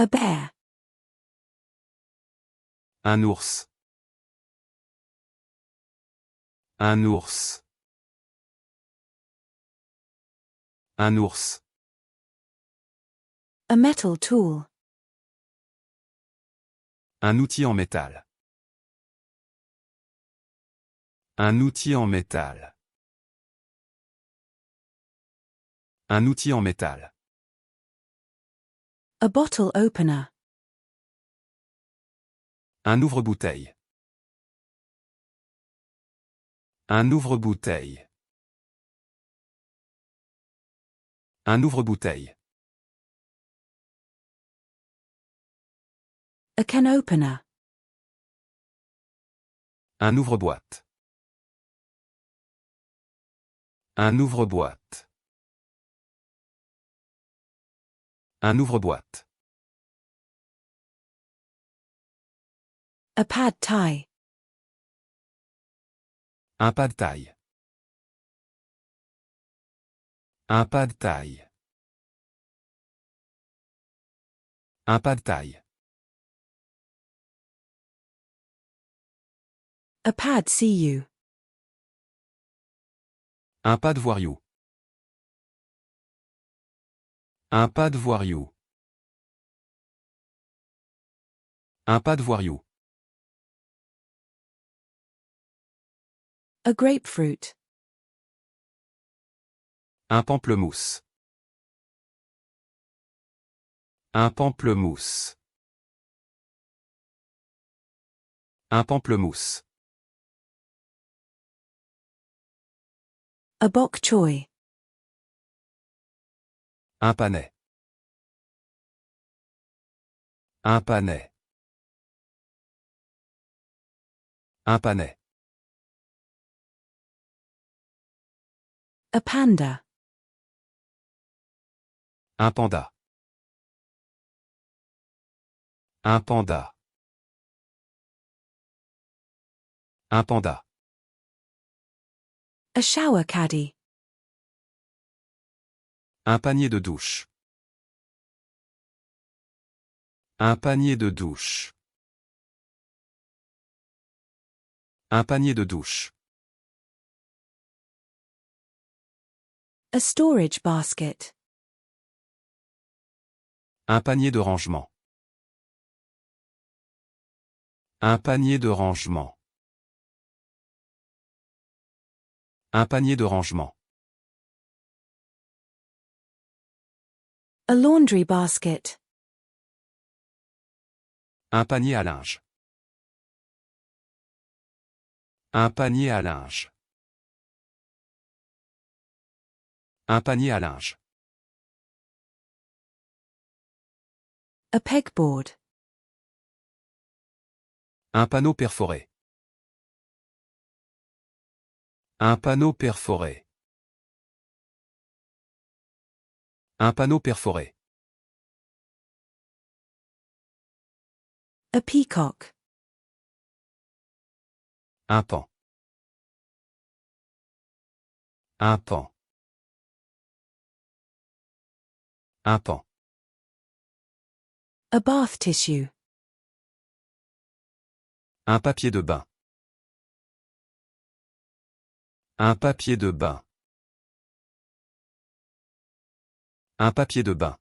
A bear. Un ours. Un ours. Un ours. A metal tool. Un outil en métal. Un outil en métal. Un outil en métal. A bottle opener. Un ouvre-bouteille. Un ouvre-bouteille. Un ouvre-bouteille. A can opener. Un ouvre-boîte. Un ouvre-boîte. Un ouvre-boîte. A pad thai. Un pas de taille. Un pas de taille. Un pas de taille. A pad see you. Un pas de voyou. Un pas de voyou. Un pas de voyou. A grapefruit. Un pamplemousse. Un pamplemousse. Un pamplemousse. A bok choy. Un panais. Un panais. Un panais. A panda. Un panda. Un panda. Un panda. A shower caddy. Un panier de douche. Un panier de douche. Un panier de douche. A storage basket. Un panier de rangement. Un panier de rangement. Un panier de rangement. A laundry basket. Un panier à linge. Un panier à linge. Un panier à linge. A pegboard. Un panneau perforé. Un panneau perforé. Un panneau perforé. A peacock. Un pan. Un pan. Un pan. A bath tissue. Un papier de bain. Un papier de bain. Un papier de bain.